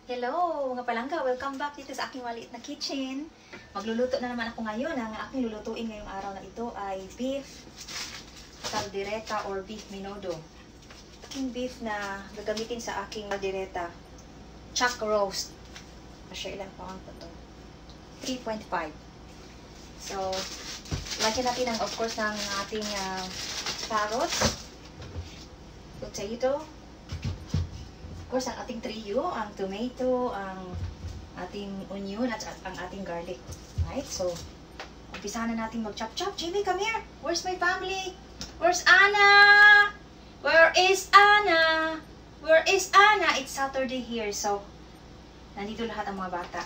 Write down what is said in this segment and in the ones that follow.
Hello mga palangga! Welcome back dito sa aking maliit na kitchen. Magluluto na naman ako ngayon. Ang aking lulutuin ngayong araw na ito ay beef caldereta or beef menudo. Aking beef na gagamitin sa aking caldereta. Chuck roast. Masya ilang pound po ito? 3.5. So, lagyan natin ng, of course, ng ating carrots, potato, of course, ang ating trio, ang tomato, ang ating onion, at ang ating garlic. Right? So, umpisahan na natin mag-chop-chop. Jimmy, come here! Where's my family? Where's Anna? Where is Anna? Where is Anna? It's Saturday here, so, nandito lahat ang mga bata.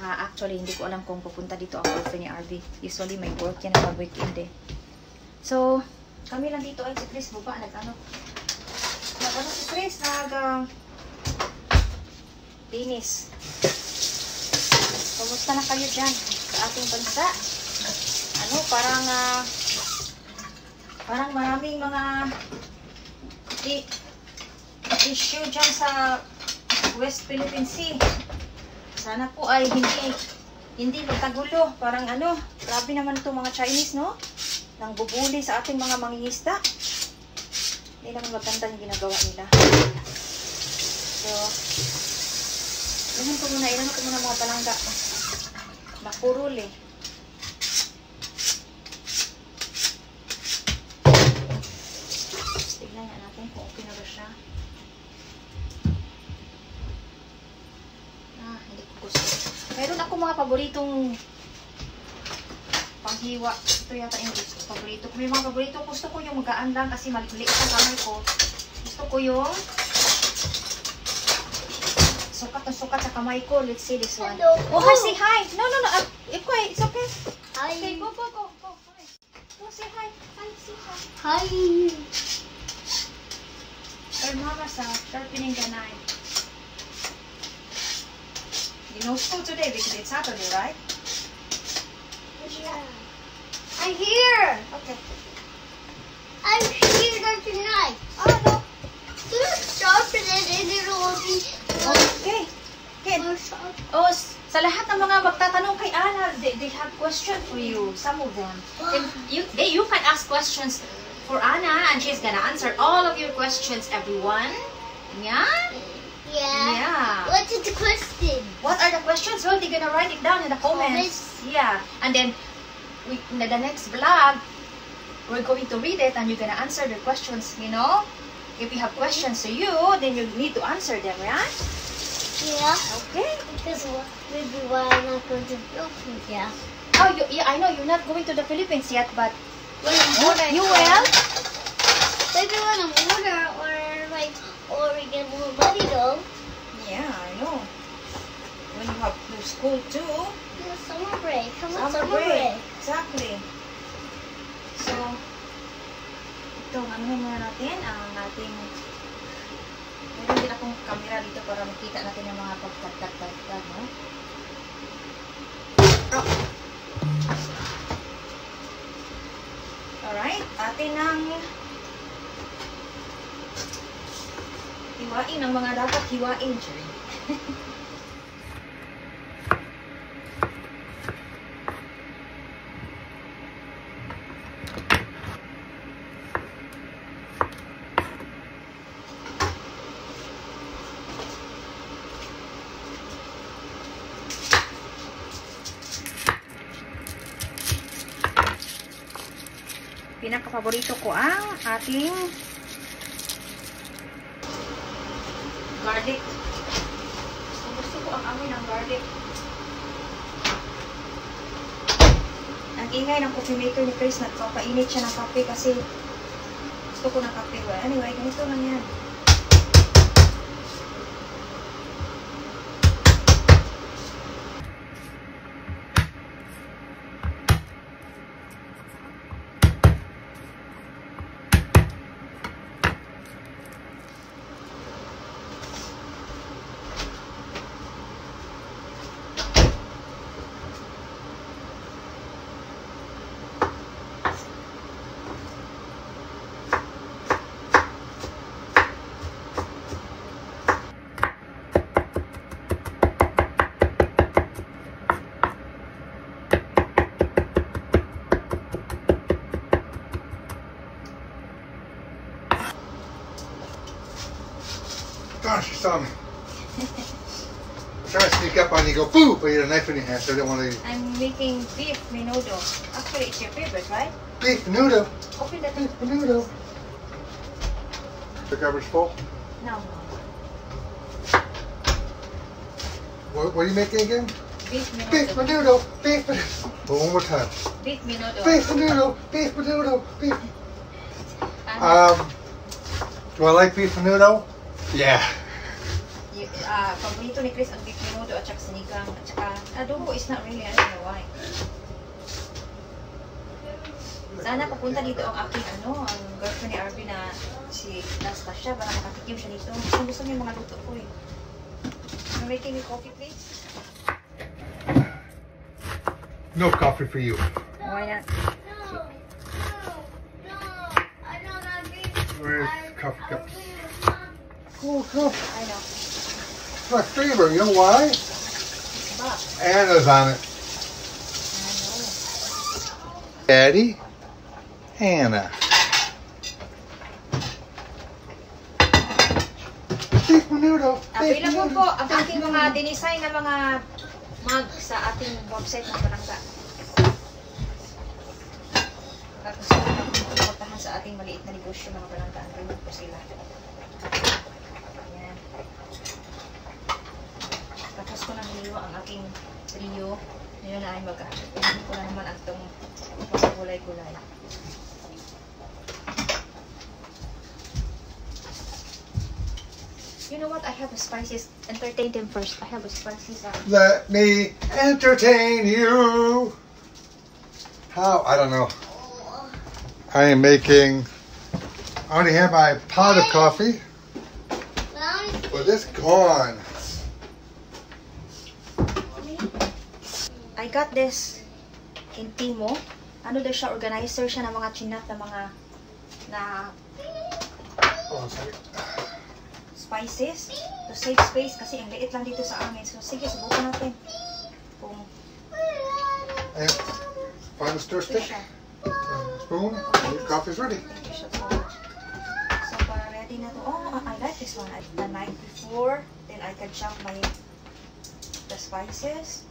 Actually, hindi ko alam kung pupunta dito ang girlfriend ni RV. Usually, may work yan pag weekend eh. So, kami lang dito ay si Chris, baba, nag-ano si Chris, linis. Kumusta na kayo dyan sa ating bansa? Ano, parang maraming mga issue dyan sa West Philippine Sea. Sana po ay hindi magkagulo. Parang ano, grabe naman itong mga Chinese, no? Nang bubuli sa ating mga mangingisda. Hindi naman maganda yung ginagawa nila. So, ilan ko muna mga palangga. Makurul eh. Tignan nga natin kung okay na ba siya. Hindi ko gusto. Meron ako mga paboritong panghiwa. Ito yata yung paborito. Kung may mga paborito, gusto ko yung magaan lang kasi maliit ang kamay ko. Gusto ko yung sukat na sukat sa kamay ko. Let's see this one. Hello. Oh, hi, say hi. No. It's okay. Hi. Okay, go. Hi. Go, say hi. Hi, say hi. Hi. Her mama's sharpening the knife. You know school today because it's Saturday, right? Yeah. I'm here. Okay. I'm here tonight. Oh, no. Do not sharpen it and it will be Okay. more sharp. Oh, sa lahat ng mga magtatanong kay Anna, they have question for you. Some of them. And you can ask questions for Anna and she's gonna answer all of your questions, everyone. Yeah? Yeah. What is the question? What are the questions? Well, they're gonna write it down in the comments. Yeah. And then, in the next vlog, we're going to read it and you're gonna answer the questions, you know? If we have questions to you, then you need to answer them, right? Yeah. Okay. Because maybe why I'm not going to Philippines, yeah. Oh, yeah, I know you're not going to the Philippines yet, but When I'm older, you will? maybe when I'm older or we get more money though. Yeah, I know. When you have to school too. Yeah, summer break. How about Summer summer break? Exactly. So, ito, ano muna natin ang ating, meron din akong camera dito para makita natin yung mga pagtagtag, no? Oh. Alright, atin ang hiwain ang mga dapat hiwain. Pinaka-paborito ko ang ating garlic. Gusto ko ang amoy ng garlic. Ang ingay ng coffee maker ni Chris, nagpapainit siya ng kape kasi gusto ko ng kape. Well, anyway, ganito lang yan. gosh, son. I'm trying to sneak up on you, go boo, but you had a knife in your hand, so I didn't want to. I'm making beef menudo. Actually, it's your favorite, right? Beef noodle. Open that. Beef noodle. The cupboard's full. No. What are you making again? Beef menudo. Beef noodle. Beef. Well, one more time. Beef menudo. Beef noodle. Beef noodle. Beef. Ano? Do I like beef noodle? Yeah. Paborito ni Chris ang beef menudo at saka sinigang at saka adobo is not really, I don't know why. Sana papunta dito ang aking ang girlfriend ni Arby na si Nastasha para makatikim siya dito. Gusto niya yung mga luto ko eh. Can you making me coffee please? No coffee for you. Why not? Where's coffee cups? Cool cup. I know. It's my favorite. You know why? But, Anna's on it. I know. Daddy. Anna. Beef menudo. Available po ang aking mga dinesign na mga mug sa ating website ng Palangga. Gusto ko lang pumuntahan sa ating maliit na negosyo mga Palangga. Available po sila. Ayan. Tapos ko nang hiliwa ang aking trio. Ngayon na ay mag-ahit ko na naman ang itong mga gulay-gulay. You know what? I have the spices. Entertain them first. I have the spices. Let me entertain you. How? I don't know. I am making. I already have my pot of coffee. But it's gone. I got this in Timo. Ano daw siya? Organizer siya ng mga chinat na mga Oh, sorry. spices to save space kasi ang liit lang dito sa amin. So sige, subukan natin. Kung And find the stir stick. siya. Spoon. Your coffee's ready. Thank you so much. So para ready na to. Oh, I like this one. The night before, then I can chop the spices.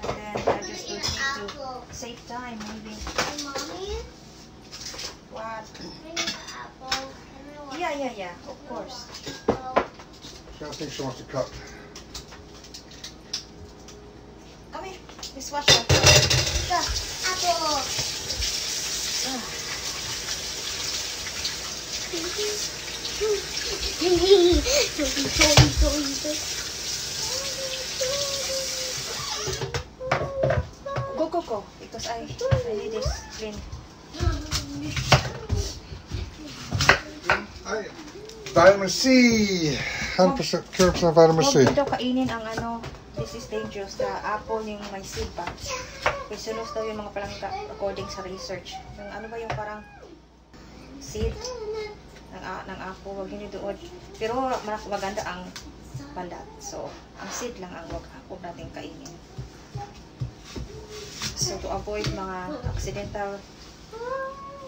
And then I just don't need to save time maybe. Mommy, What? I need an apple. Yeah, of course. I don't think she wants a cup. Come here. Dishwasher. Yeah. Apple. Ah. Go. Because I need this clean. Vitamin C. 100% pure percent vitamin C. Huwag daw kainin ang this is dangerous. The apple yung may seed pa. Poisonous daw yung mga palangga according sa research. Yung ano ba yung parang seed ng apple, huwag yun doon. Pero maganda ang bandat. So, ang seed lang ang huwag natin kainin. So, to avoid mga accidental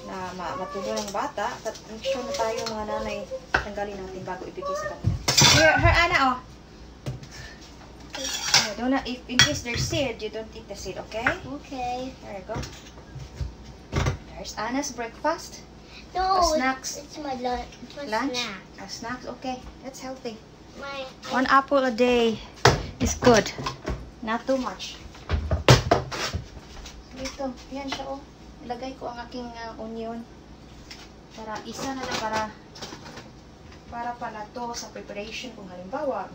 na matubo ng bata, make sure na tayo mga nanay tanggalin natin bago ibigay sa kanila. Here, Anna, oh. If in case there's seed, you don't eat the seed, okay? Okay. There you go. There's Anna's breakfast. No, Snacks. it's my lunch. It's my Lunch? snack. Snacks, okay. That's healthy. My 1 apple a day is good. Not too much. Dito, yan siya, oh. Ilagay ko ang aking onion. Para isa na lang para pala to sa preparation. Kung halimbawa,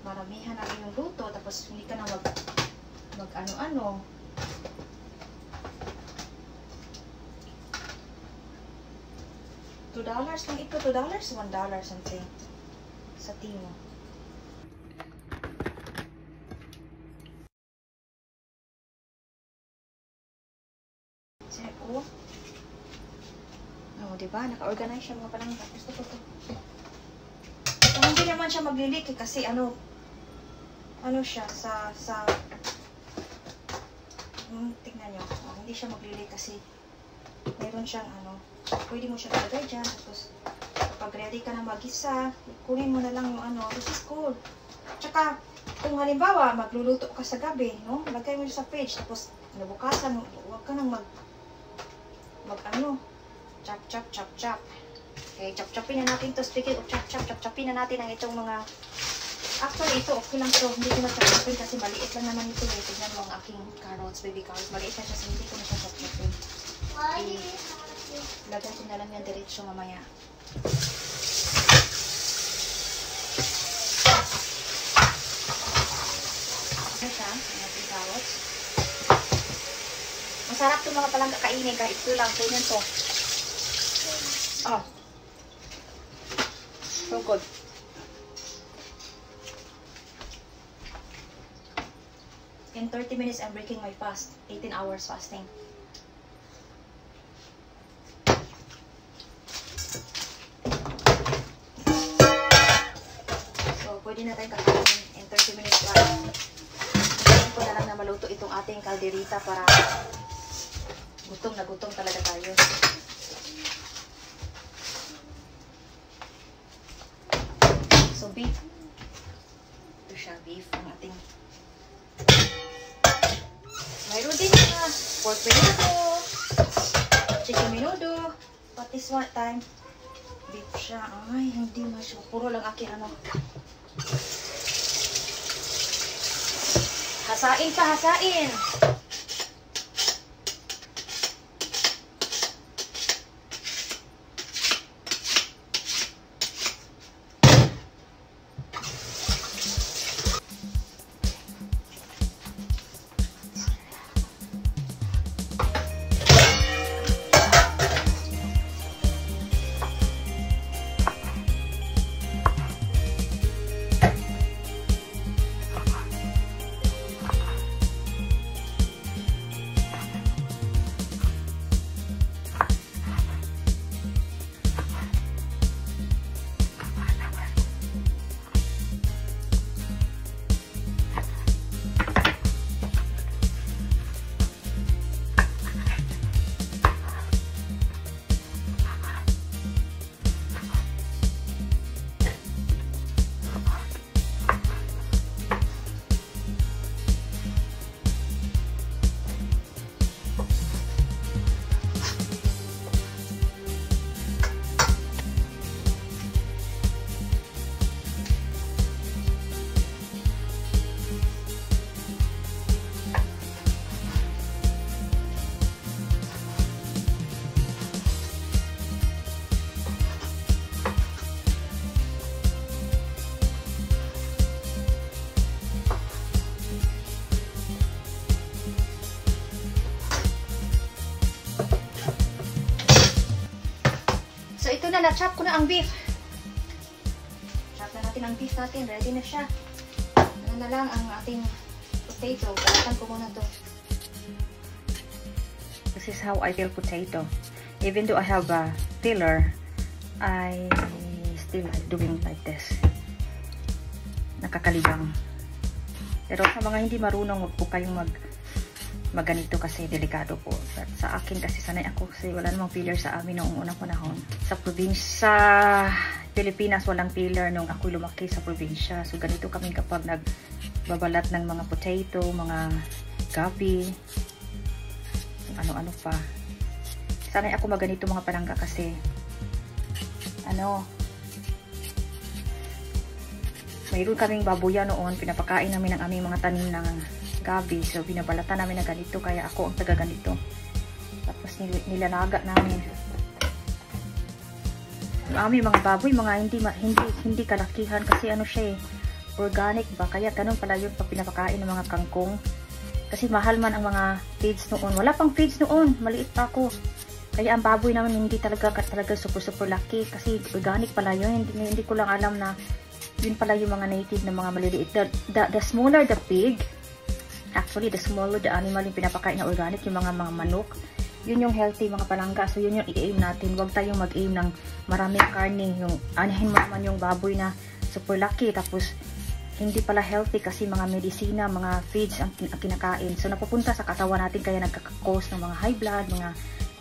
maramihan na yung luto, tapos hindi ka na mag ano-ano. $2 lang ito. $2? $1 something. Sa Timo. Oh. Oh, diba? Naka-organize siya mga palangga. Gusto ko to. So, hindi naman siya maglilik kasi ano siya tingnan nyo. Oh, hindi siya maglilik kasi meron siyang pwede mo siya ilagay dyan. Tapos pag ready ka na mag-isa, kunin mo na lang yung ano, this is cool. Tsaka, kung halimbawa, magluluto ka sa gabi, no? Lagay mo sa fridge, tapos nabukasan, huwag ka nang chop, chop, chop, chop. Okay, chop-chopin na natin to. Speaking of chop-chop, chop-chopin na natin ang itong mga, actually, ito, okay lang to. Hindi ko na chop-chopin kasi maliit lang naman ito. Tignan mo ang aking carrots, baby carrots. Maliit na siya, so hindi ko na siya chop-chopin. Lagyan ko na lang yan diretso mamaya. Ano siya? Ang ating carrots. Masarap itong mga palang kakainin kahit ito lang. Ganyan to. Oh. So good. In 30 minutes, I'm breaking my fast. 18 hours fasting. So, pwede na tayong kakainin in 30 minutes lang. Hintayin ko na lang na maluto itong ating kalderita para gutom na gutom talaga tayo. So, beef. Ito siya, beef. Ang ating mayroon din na pork menudo, chicken menudo, but this one time, beef siya. Ay, hindi masyo. Puro lang aking ano. Hasain pa, hasain! Na-chop ko na ang beef. Chop na natin ang beef natin. Ready na siya. Ano na lang ang ating potato. Balatan ko muna to. This is how I peel potato. Even though I have a peeler, I still like doing like this. Nakakalibang. Pero sa mga hindi marunong, huwag po kayong magganito kasi delikado po. But sa akin kasi sanay ako kasi wala namang peeler sa amin noong unang panahon. Sa probinsya, Pilipinas walang peeler nung ako lumaki sa probinsya. So ganito kami kapag nagbabalat ng mga potato, mga gabi, ano-ano pa. Sanay ako magganito mga palangga kasi mayroon kaming babuya noon, pinapakain namin ang aming mga tanim ng gabi. So, binabalatan namin na ganito. Kaya ako ang taga ganito. Tapos, nilalaga namin. Yung aming mga baboy, mga hindi kalakihan. Kasi ano siya organic ba? Kaya ganun pala yun pag pinapakain ng mga kangkong. Kasi mahal man ang mga feeds noon. Wala pang feeds noon. Maliit pa ako. Kaya ang baboy namin hindi talaga super laki. Kasi organic pala yun. Hindi ko lang alam na yun pala yung mga native na mga maliliit. The smaller the pig, actually, the smaller the animal yung pinapakain na organic, yung mga manok, yun yung healthy mga palangga. So, yun yung i-aim natin. Huwag tayong mag-aim ng maraming karne. Yung anahin mo naman yung baboy na super laki. Tapos, hindi pala healthy kasi mga medisina, mga feeds ang kinakain. So, napupunta sa katawan natin kaya nagkakakos ng mga high blood, mga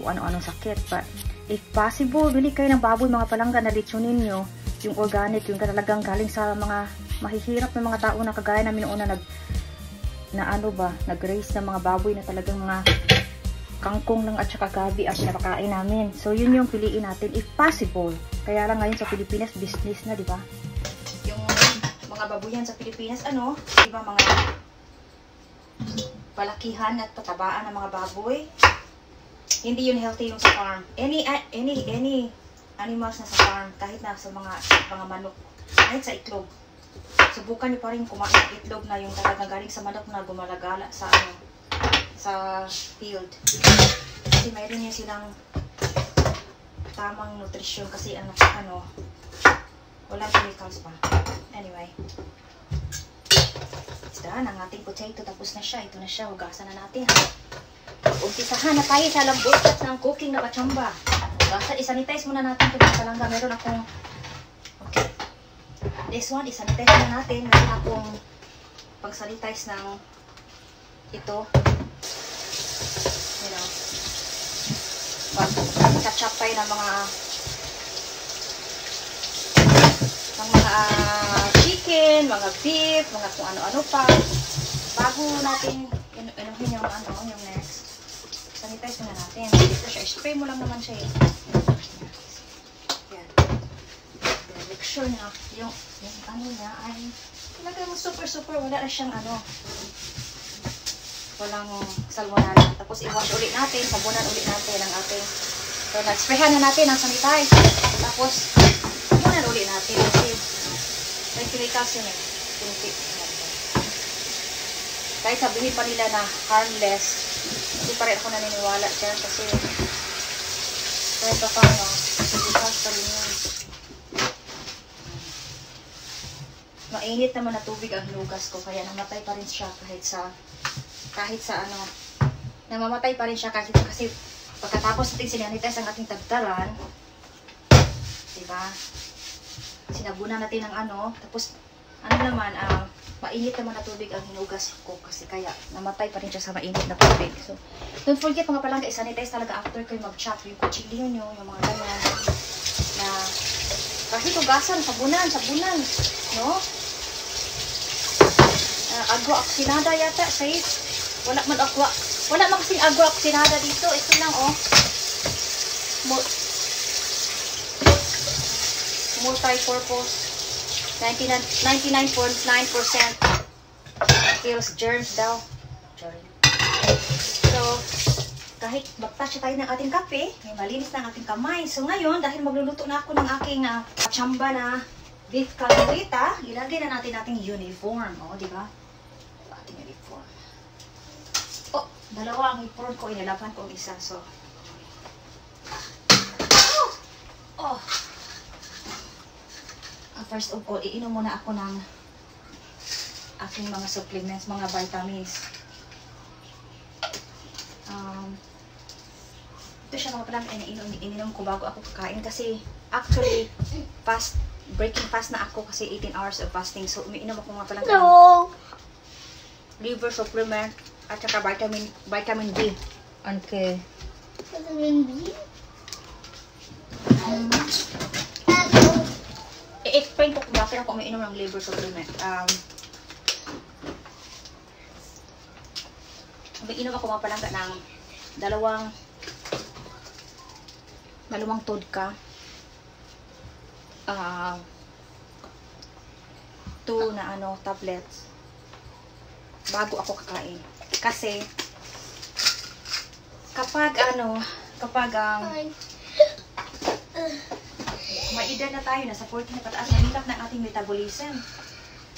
kung ano-anong sakit. But if possible, bili kayo ng baboy mga palangga na litsunin nyo, yung organic, yung talagang galing sa mga mahihirap na mga tao na kagaya namin noon na nag-raise ng mga baboy na talagang mga kangkong lang at saka gabi ang pinapakain namin. So yun yung piliin natin if possible. Kaya lang ngayon sa Pilipinas, business na, di ba? Yung mga babuyan sa Pilipinas, di ba, mga palakihan at patabaan ng mga baboy. Hindi yun healthy yung sa farm. Any animals na sa farm, kahit na sa mga manok, kahit sa itlog. Subukan niyo pa rin kumain ng itlog na yung talagang galing sa manok na gumalagala sa field. Kasi mayroon niya silang tamang nutrition kasi walang chemicals pa. Anyway. It's done. Ang ating potato tapos na siya. Ito na siya. Hugasan na natin. Umpisahan na tayo sa lambot at ng cooking na kachamba. Hugasan. Isanitize muna natin ito ng palangga. Meron akong this one, isanitize muna natin. Meron akong pag-sanitize ng ito. Pag-chop tayo ng mga chicken, mga beef, mga kung ano-ano pa. Bago natin inuhin yung next. Sanitize muna natin. Dito siya. Spray mo lang naman siya. Yan. Make sure na yung niya ay talagang super wala na siyang walang salmonella. Tapos i-wash ulit natin, sabunan ulit natin ang ating. So nag-sprayhan na natin ang sanitize. Tapos sabunan ulit natin kasi may chemicals yun kahit sabihin pa nila na harmless, hindi pa rin ako naniniwala dyan kasi kahit pa paano, chemicals pa rin yun. Mainit naman na tubig ang hinugas ko kaya namatay pa rin siya kahit sa namamatay pa rin siya kasi pagkatapos natin sinanitize ang ating tagdaran, diba? Sinabunan natin ng tapos naman, mainit naman na tubig ang hinugas ko kasi kaya namatay pa rin siya sa mainit na tubig. So, don't forget mga palangga, isanitize talaga after kayo mag-chop yung kutsilyo nyo, yung mga ganyan na kahit hugasan, sabunan, no? Agua-oxinada yata, safe. Wala man kasing agua-oxinada dito. Ito lang, multi-purpose. 99.9% kills germs daw. So, kahit mag-touch tayo ng ating kape, may malinis na ang ating kamay. So, ngayon, dahil magluluto na ako ng aking chamba na beef caldereta, ilagay na natin ating uniform. Di ba? Ating uniform. Dalawa ang uniform ko, inalapan ko isa. So, first of all, iinom muna ako ng aking mga supplements, mga vitamins. Ito siya mga palang ininom ko bago ako kakain kasi actually breaking fast na ako kasi 18 hours of fasting. So umiinom ako mga palang liver supplement at saka vitamin D. Okay. Vitamin D? I-explain ko kung bakit ako umiinom ng liver supplement. Umiinom ako mga palangga ng dalawang todka. 2 na tablets bago ako kakain. Kasi kapag may edad na tayo, nasa 40 na pataas, mahirap na ating metabolism.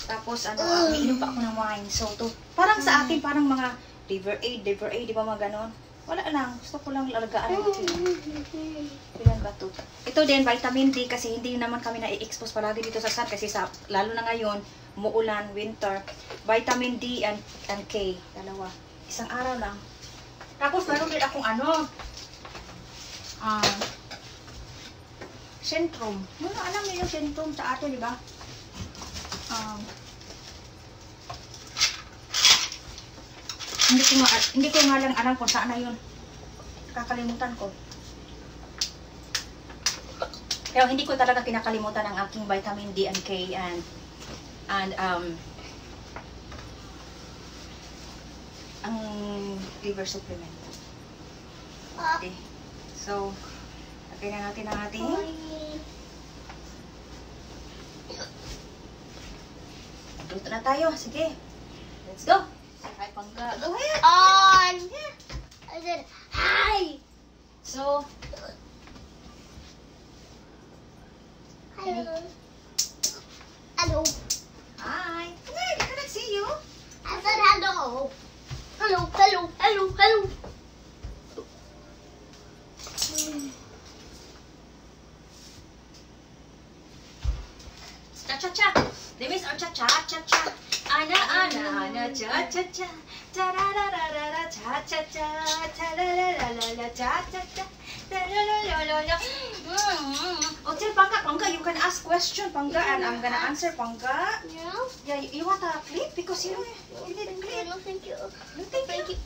Tapos, umiinom pa ako ng wine. So, parang sa atin, parang mga liver aid, di ba mga ganon? Wala lang. Gusto ko lang lalagaan ng ilan ba ito? Ito din, vitamin D, kasi hindi naman kami na-expose palagi dito sa sun, kasi lalo na ngayon, umuulan, winter. Vitamin D and K, dalawa. Isang araw lang. Tapos, meron din akong Centrum. Alam niyo yung Centrum sa ato, di ba? Hindi ko nga lang alam kung saan na yun. Kakalimutan ko. Pero hindi ko talaga kinakalimutan ang aking vitamin D and K and ang liver supplement. Okay. So, lagay na natin ang ating luto na tayo. Sige. Let's go. Hi, Pangga. Go ahead. On. I said, hi. So, Hello. Hello. hi. Come here. I cannot see you. I said hello. Hello, hello, hello, hello. Cha-cha-cha. Demis or cha-cha-cha-cha. Ana, cha-cha-cha. Ta-ra-ra-ra-ra-ra, cha-cha-cha. Ta-ra-ra-ra-ra-ra, cha-cha-cha. Ta-ra-ra-ra-ra-ra. Okay, Pangga, you can ask question, Pangga, and I'm gonna answer, Pangga. Yeah? Yeah, you want a clip? Because you didn't clip. No, thank you. No, thank you.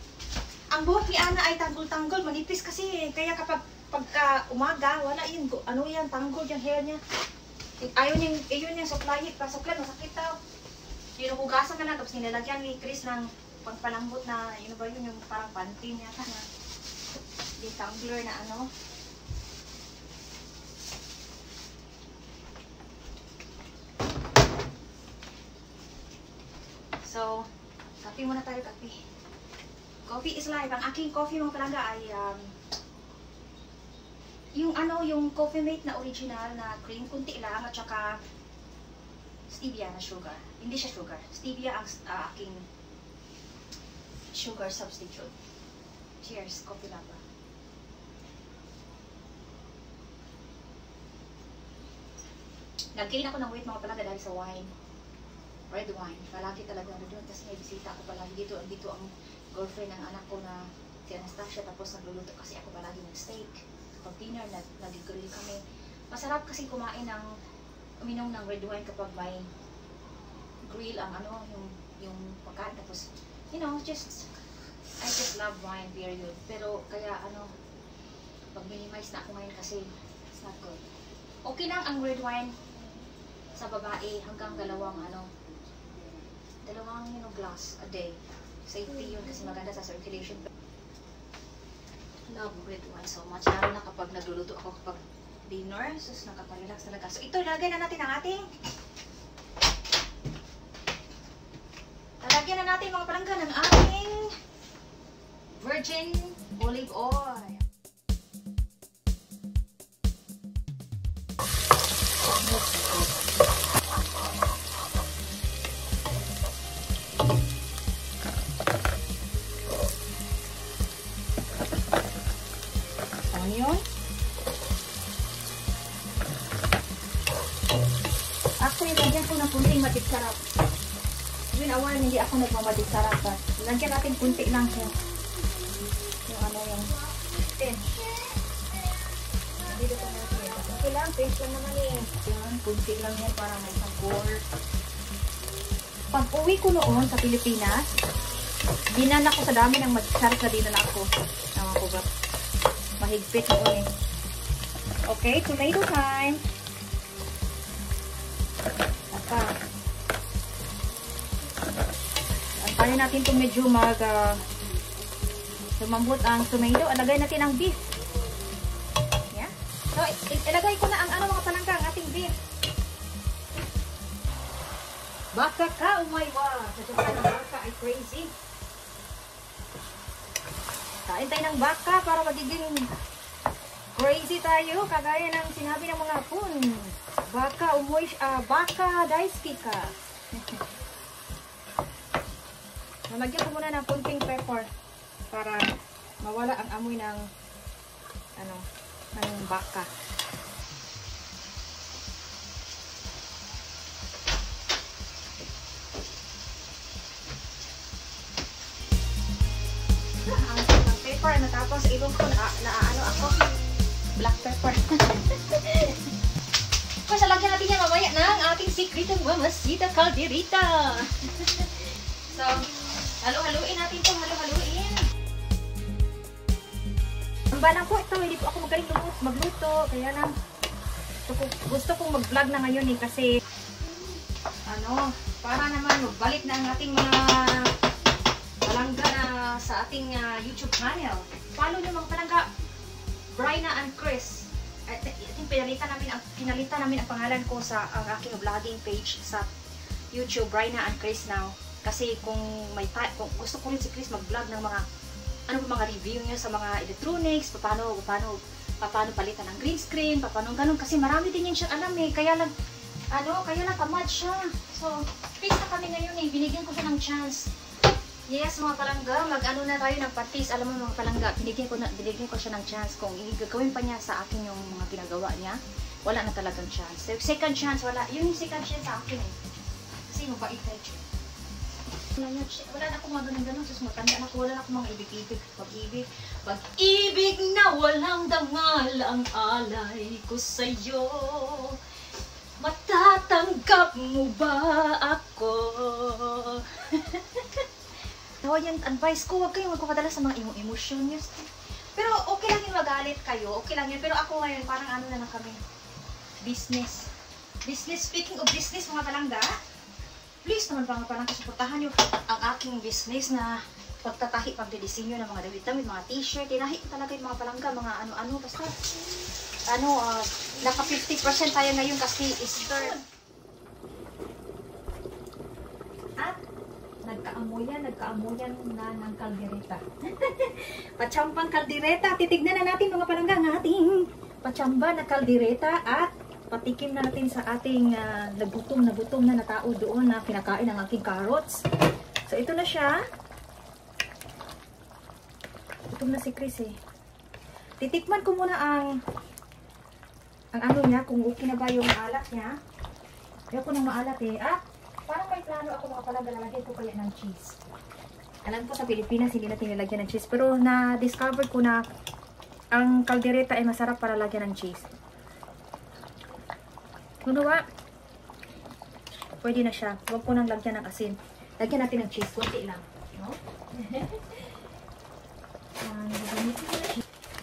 Ang buhok ni Ana ay tanggol-tanggol, manipis kasi. Kaya kapag pagka umaga, wala yun. Ano yan, tanggol yung hair niya. Ayun yung supply, pasuklan, masakit daw. Yung hugasan na lang, tapos nilalagyan ni Chris ng pagpalambot na, yun ba yun, yung parang panty niya na detangler na ano. So, kape muna tayo, kape. Coffee is life. Ang aking coffee mga palangga ay yung Coffee Mate na original na cream, kunti lang, at saka stevia na sugar. Hindi siya sugar. Stevia ang aking sugar substitute. Cheers, coffee lang ba? Nag-gain ako ng weight mga palangga dahil sa wine. Red wine. Palagi talaga ano doon kasi may bisita ako palagi dito. Dito ang girlfriend ng anak ko na si Anastasia, tapos nagluluto kasi ako palagi ng steak. Kapag dinner, nag-grill kami. Masarap kasi kumain ng uminom ng red wine kapag may grill ang ano, yung pagkain. Tapos, you know, I just love wine, period. Pero kaya ano, pag minimize na ako ngayon kasi it's not good. Okay lang ang red wine sa babae hanggang dalawang glass a day. Safety yun kasi maganda sa circulation. Love red wine so much. Lalo na kapag nagluluto ako kapag dinner. Sus, nakapag-relax talaga. So ito, lagay na natin ang ating lalagyan na natin mga palangga ng ating virgin olive oil. Onion. Actually, lagyan ko ng kunting matik sarap. Even a while, hindi ako nagmamatik sarap. Lagyan natin kunti lang siya. Yung ano yung tin. Dito pa natin. Okay lang, paste lang naman eh. Yan, kunti lang yan para may sabor. Pag uwi ko noon sa Pilipinas, dinan ako sa dami ng matik sarap na dinan ako. Tama ko ba? Mahigpit noon eh. Okay, tomato time. Saka. Antayin natin itong medyo lumambot ang tomato. Alagay natin ang beef. Yeah. So, ilagay ko na ang mga palangga, ang ating beef. Baka ka, oh my God. Sasakay ng baka ay crazy. Kain tayo ng baka para magiging crazy tayo. Kagaya ng sinabi ng mga hapon. Baka daisuki ka. Nalagyan ko muna ng kunting pepper para mawala ang amoy ng ng baka. Ang pepper natapos sa ilong ko na ako black pepper. Kasi lagyan natin yan mamaya ng ating secretong Mamacita Calderita. So, halo-haluin natin itong halo-haluin. Samba lang po ito, hindi po ako magaling magluto. Kaya lang, gusto kong mag-vlog na ngayon eh, kasi para naman magbalik na ang ating mga palangga na sa ating YouTube channel. Follow nyo mga palangga, Bryna and Chris. At pinalitan namin ang pangalan ko sa ang aking vlogging page sa YouTube, Bryna and Chris now. Kasi kung gusto ko rin si Chris mag-vlog ng mga mga review niya sa mga electronics, paano palitan ng green screen, paano ganun, kasi marami din yun siyang alam eh. Kaya lang tamad siya. So, Chris na kami ngayon eh, binigyan ko siya ng chance. Yes, mga palangga, mag-ano na tayo ng parties. Alam mo mga palangga, binigyan ko siya ng chance. Kung gagawin pa niya sa akin yung mga ginagawa niya, wala na talagang chance. So, second chance, wala. Yung second chance sa akin eh. Kasi mabait na siya. Wala na akong mga ganun-ganun. Sus, matanda na ako. Wala na akong mga ibig-ibig. Pag-ibig na walang dangal ang alay ko sa'yo. Matatanggap mo ba ako? So, yung advice ko, huwag kayong magpapadala sa mga emosyon niyo. Pero okay lang yung magalit kayo. Okay lang yun. Pero ako ngayon, parang na lang kami. Business. Speaking of business, mga palangga, please naman parang suportahan nyo ang aking business na pagtatahi, pagdidisenyo ng mga damit, mga t-shirt. Tinahi ko talaga yung mga palangga, mga ano-ano. Basta, naka 50% tayo ngayon kasi Easter. At, nagkaamuyan na ng kaldereta. Patsambang kaldereta. Titignan na natin mga palangga ang ating patsamba na kaldereta at patikim na natin sa ating nagutom na tao doon na kinakain ang aking carrots. So, ito na siya. Gutom na si Chris eh. Titikman ko muna ang ano niya, kung okay na ba yung alat niya. Ayoko nang maalat eh. At parang may plano ako mga palangga, lalagyan ko kaya ng cheese. Alam ko sa Pilipinas hindi natin nilagyan ng cheese, pero na-discover ko na ang kaldereta ay masarap para lagyan ng cheese. Ano ba? Pwede na siya. Huwag ko nang lagyan ng asin. Lagyan natin ng cheese. Kunti lang. No?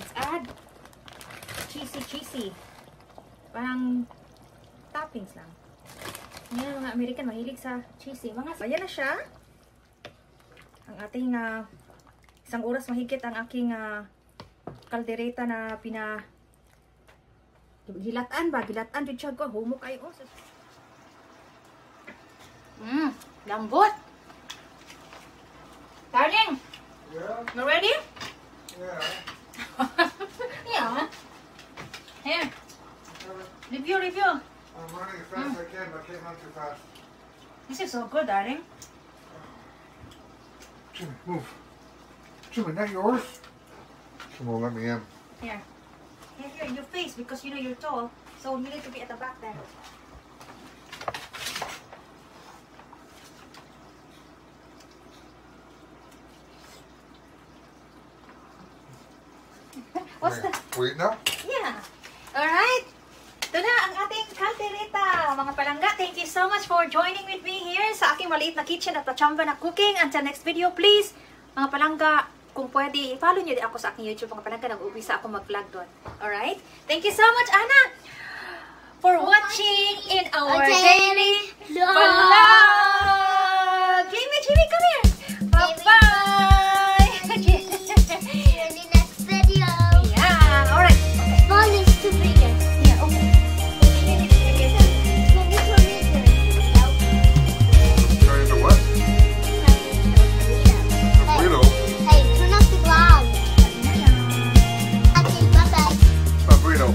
Let's add cheesy. Parang toppings lang. Ngayon, mga American mahilig sa cheesy. Ayan na siya. Ang ating isang oras mahigit ang aking kaldereta na Gilatan Richard ko. Humok kayo. Lambot. Darling. Yeah? You ready? Yeah. Yeah. Here. Review. I'm running as fast as I can, but I can't run too fast. This is so good, darling. Jimmy, move. Jimmy, not yours? Come on, let me in. Here, in your face, because you know you're tall, so you need to be at the back there. What's that? Wait now? Yeah. Alright. Ito na ang ating kaldereta. Mga palangga, thank you so much for joining with me here sa aking maliit na kitchen at pachamba na cooking. Until next video, please, mga palangga, kung pwede, follow nyo din ako sa aking YouTube. Mga palangga, nag-umpisa ako mag-vlog doon. Alright? Thank you so much, Anna, for watching in our daily vlog. Jimmy, come here. Bye-bye. See you in the next video. Yeah, alright. Small is too bigger. Yeah, okay. Turn into what? Burrito. Hey, turn off the vlog. Okay, bye-bye. It's my burrito.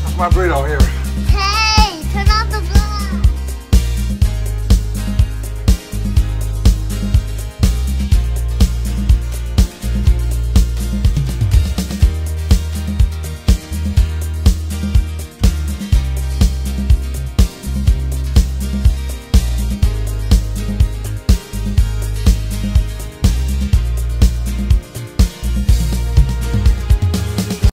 That's my burrito here.